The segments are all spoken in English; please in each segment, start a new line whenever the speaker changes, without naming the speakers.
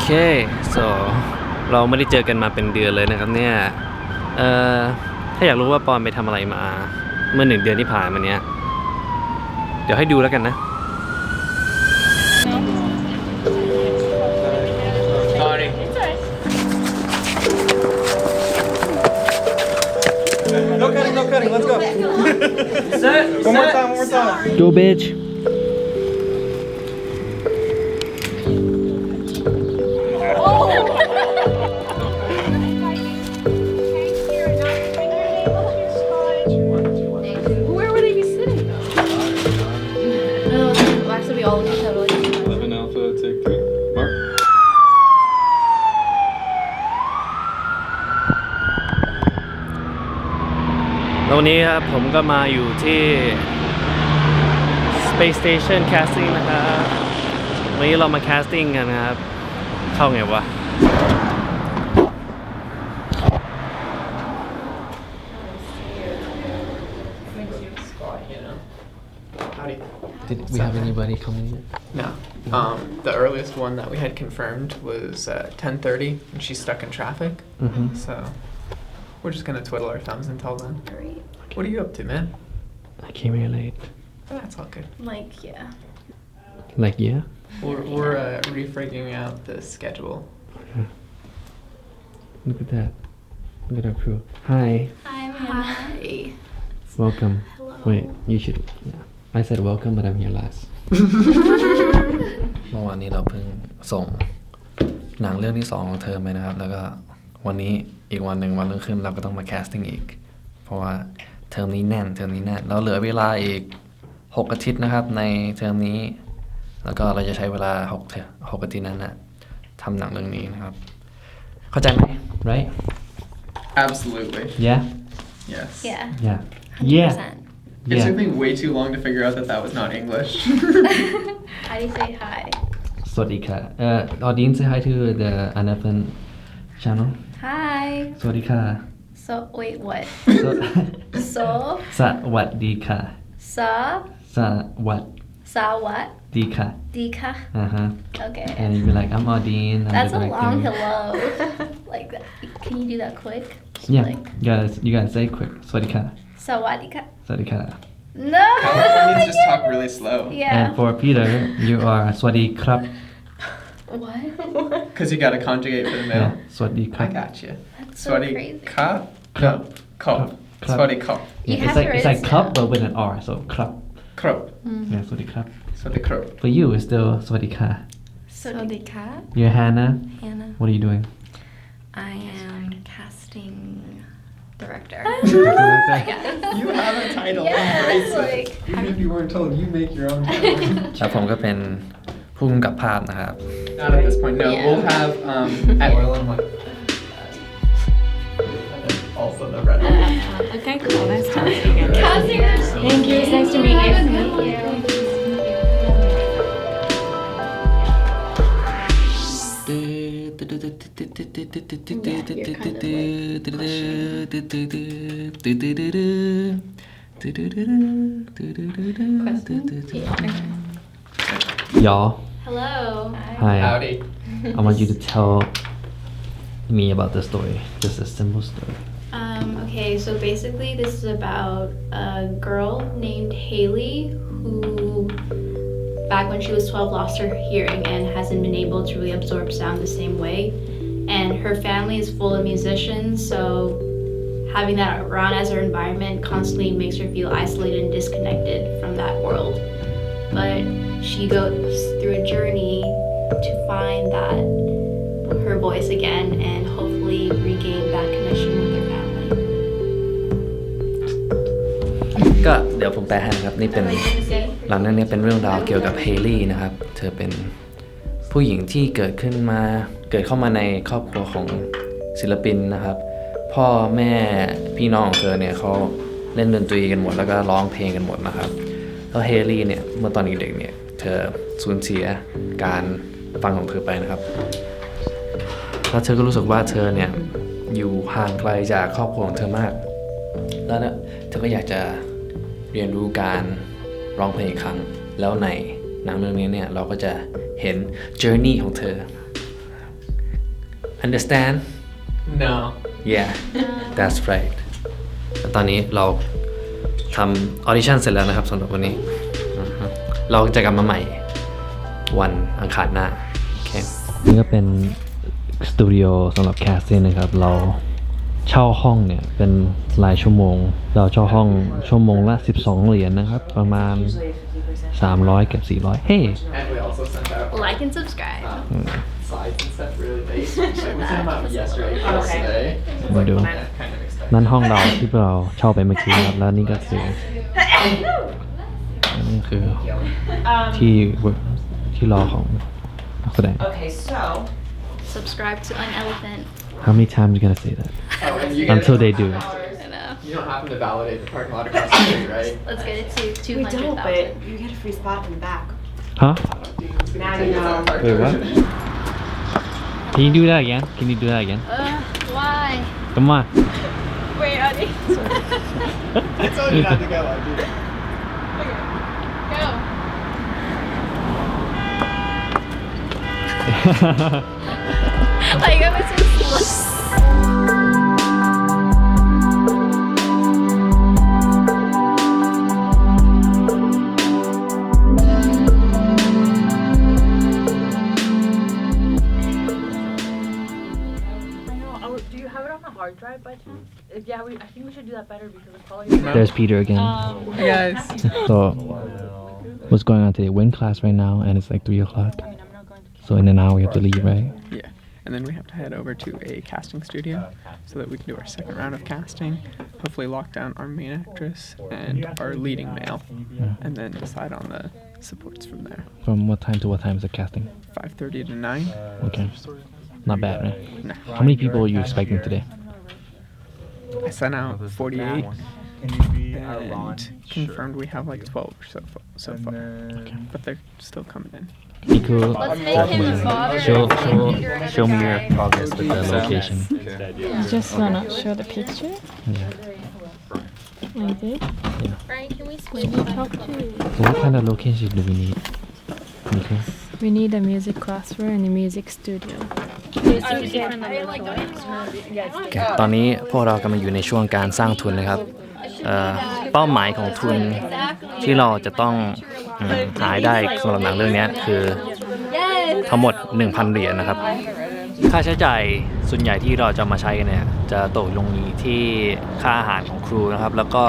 เค so เราไม่ได้เจอกันมาเป็นเดือนเลยนะครับเนี่ยถ้าอยากรู้ว่าปอนไปทำอะไรมาเมื่อ1 เดือนที่ผ่านมาเนี้ยเดี๋ยวให้ดูแล้วกันนะ
Sorry. No cutting, no cutting. Let's go. Set. One more time, one more time.
Go bitch
Where would they be sitting? No, actually, we all look totally.
11 Alpha, take 3. Mark.
แล้ววันนี้ครับผมก็มาอยู่ที่ Space Station Casting นะครับวันนี้เรามา casting กันนะครับเข้าไงวะDid we have anybody coming in?
No. The earliest one that we had confirmed was 10:30, and she's stuck in traffic. So we're just gonna twiddle our thumbs until then.
Great.
What are you up to, man?
I came here late.
That's all good.
Like, yeah.
Like yeah?
We're refiguring out the schedule.
Okay. Look at that. Look at our crew. Hi.
Hi.
Welcome.
Hello.
Wait, you should. Yeah. I said welcome, but I'm here last. เมื่อวานนี้เราเพิ่งส่งหนังเรื่องที่2ของเทอมไปนะครับแล้วก็วันนี้อีกวันหนึ่งวันรุ่งขึ้นเราก็ต้องมาแคสติ้งอีกเพราะว่าเทอมนี้แน่นเราเหลือเวลาอีก6 อาทิตย์นะครับในเทอมนี้แล้วก็เราจะใช้เวลา6 อาทิตย์นั้นนะทำหนังเรื่องนี้นะครับเข้าใจไหม right
Absolutely.
yeah
Yes.
Yeah.
yeah
100%.
It took me way too long to figure out that that was not English.
How do you say hi?
สวัสดีค่ะaudience say hi to the Anaphan channel
Hi.
สวัสดีค่ะ
So, wait, what?
ส
So,
สวัสดีค่ะ
sa,
สวัส
sa what?
ดีค่ะ
Dika.
Uh-huh.
Okay.
And you'd be like, I'm Audine. I'm
That's
the
a long
director.
hello. Like that. Can you do that quick?
Yeah,
Like,
you gotta say it quick. สวัสดีค่ะ
sawadika.
สวัสดีค่ะ
No.
Californians just talk really slow.
Yeah.
And for Peter, you are สวัสดีครับ
What?
Because you gotta conjugate for the
Yeah,
middle.
สวัสดีครั
I
บ
got you.
That's so
Sweaty
crazy.
cup? No. Cup.
Cup.
Sweaty cup.
You
Yeah,
have
it's
to
like
raise
cup
it.
but with an R, so ครับ
Crop.
Yeah, สวัสดีครับ
Sweaty crop.
For you, it's still สวัสดีค่ะ
Sodika,
You're Hannah.
Hannah.
What are you doing?
I am casting director.
You have a title.
Yes,
Embrace it.
like.
Even if you weren't told, you make your own title.
แล้วผมก็เป็นผู้กำกับภาพนะครับ
Not at this point. No,
Yeah.
we'll have at oil and what? Also the red one.
Okay, cool. Nice to meet you.
Casters.
Thank you. It's nice to meet you.
Y'all,
Hello.
hi.
Howdy.
I want you to tell me about the story. Just a simple story.
Okay, so basically this is about a girl named Haley who back when she was 12 lost her hearing and hasn't been able to really absorb sound the same way. And her family is full of musicians, so having that around as her environment constantly makes her feel isolated and disconnected from that world. But she goes through a journey to find that her voice again and hopefully regain that connection with her family.
ก็เดี๋ยวผมแปลให้นะครับนี่เป็นหลังนั้นเนี่ยเป็นเรื่องราวเกี่ยวกับเฮลี่นะครับเธอเป็นผู้หญิงที่เกิดเข้ามาในครอบครัวของศิลปินนะครับพ่อแม่พี่น้องของเธอเนี่ยเขาเล่นดนตรีกันหมดแล้วก็ร้องเพลงกันหมดนะครับแล้วเฮลี่เนี่ยเมื่อตอนเด็กๆเนี่ยเธอสูญเสียการฟังของเธอไปนะครับแล้วเธอก็รู้สึกว่าเธอเนี่ยอยู่ห่างไกลจากครอบครัวของเธอมากแล้วเนี่ยเธอก็อยากจะเรียนรู้การร้องเพลงอีกครั้งแล้วในหนังเรื่องนี้เนี่ยเราก็จะเห็น journey ของเธอ understand
No.
yeah that's right ตอนนี้เราทำออดิชั่นเสร็จแล้วนะครับสำหรับวันนี้อือฮึเราจะกลับมาใหม่วันอังคารหน้าโอเคนี่ก็เป็นสตูดิโอสำหรับแคสติ้งนะครับเราเช่าห้องเนี่ยเป็นรายชั่วโมงเราเช่าห้องชั่วโมงละ12 เหรียญนะครับประมาณ300กับ400เฮ้
And we also sent out
Like and subscribe.
slides and stuff really late. Like, we sent them out yesterday, today.
มาดู
Kind of excited.
นั่นห้องเราที่เราเช่าไปเมื่อกี้ครับแล้วนี่ก็คือนี่คือที่รอของนักแสดง
Okay, so
Subscribe to an elephant.
How many times are you gonna say that
Oh, and you
until they do it
I know.
You don't happen to validate the parking lot across the street, right?
Let's get it to
we don't,
200,000.
but you get a free spot in the back.
Huh
Now you know.
Wait what Can you do that again Can you do that again
Why?
Come on
Wait, Adi.
I told you not to go, I did.
Go. Like, I'm so slow.
I know. Do you have it on a hard drive by chance? If yeah, I think we should do that better because the quality.
There's Peter again
Hey guys.
So what's going on today? We're in class right now and it's like 3 o'clock
I mean, I'm not going to.
so in an hour we have to leave right
Yeah. And then we have to head over to a casting studio so that we can do our second round of casting, hopefully lock down our main actress and our leading male, and then decide on the supports from there.
From what time to what time is the casting
5:30 to 9.
Okay not bad right
No.
How many people are you expecting today
I sent out 48 and confirmed we have like 12 so far. But they're still coming in.
Nico
Let's make him bother.
show me your progress with the location
Just wanna show the picture.
yeah.
Like this.
Brian, can we switch?
Maybe talk to.
So what kind of location do we need Nico
We need a music classroom and a music studio.
ตอนนี้พวกเรากำลังอยู่ในช่วงการสร้างทุนนะครับเป้าหมายของทุนที่เราจะต้องหาได้สำหรับหนังเรื่องนี้คือทั้งหมด 1,000 เหรียญนะครับค่าใช้จ่ายส่วนใหญ่ที่เราจะมาใช้กันเนี่ยจะตกลงที่ค่าอาหารของครูนะครับแล้วก็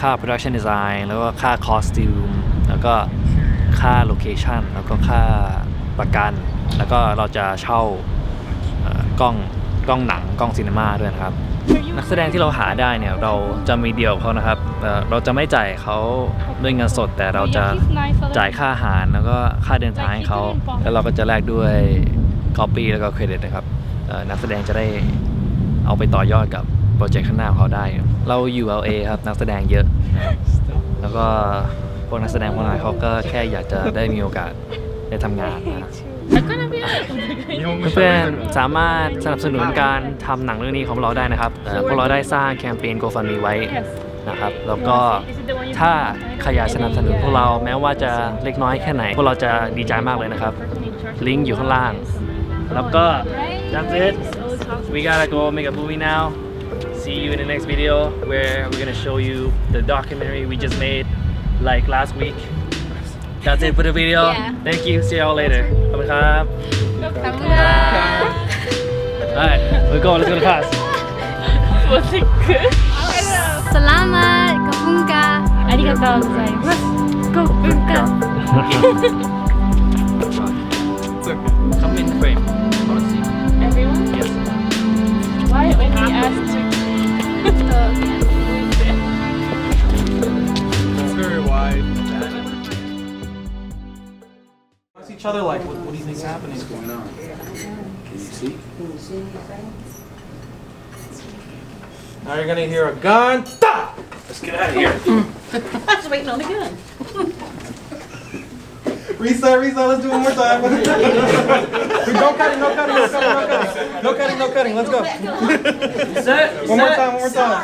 ค่า production design แล้วก็ค่า costume แล้วก็ค่า location แล้วก็ค่าประกันแล้วก็เราจะเช่ากล้องหนังกล้องซีนีมาด้วยนะครับนักแสดงที่เราหาได้เนี่ยเราจะมีเดียวเขานะครับเราจะไม่จ่ายเขาด้วยเงินสดแต่เราจะจ่ายค่าอาหารแล้วก็ค่าเดินทางให้เขาแล้วเราก็จะแลกด้วย copy แล้วก็เครดิตนะครับนักแสดงจะได้เอาไปต่อยอดกับโปรเจกต์ข้างหน้าของเขาได้เราอยู่ LA ครับนักแสดงเยอะนะครับแล้วก็พวกนักแสดงพวกนั้นเขาก็แค่อยากจะได้มีโอกาสได้ทำงานนะเพื่อนๆสามารถสนับสนุนการทำหนังเรื่องนี้ของเราได้นะครับพวกเราได้สร้างแคมเปญ GoFundMe ไว้นะครับแล้วก็ถ้าใครอยากสนับสนุนพวกเราแม้ว่าจะเล็กน้อยแค่ไหนพวกเราจะดีใจมากเลยนะครับลิงก์อยู่ข้างล่างแล้วก็ that's it we gotta go make a movie now see you in the next video where we're gonna show you the documentary we just made like last week That's it for the video.
Yeah.
Thank you. See y'all later. ขอบคุณครับ Alright, let's go. Let's go to class.
Salamat, kapunka.
Arigatou gozaimasu. Kopunka.
Come in frame. I want to see.
Everyone?
Yes.
Why only asked to?
It's very wide. Each other like, what do you think's happening? What's going on? Can you see? Now you're gonna hear a gun. Stop! Let's get out of here.
I was waiting on the gun.
Reset. Let's do it one more time. No cutting. No cutting. Let's go. Reset. One more time.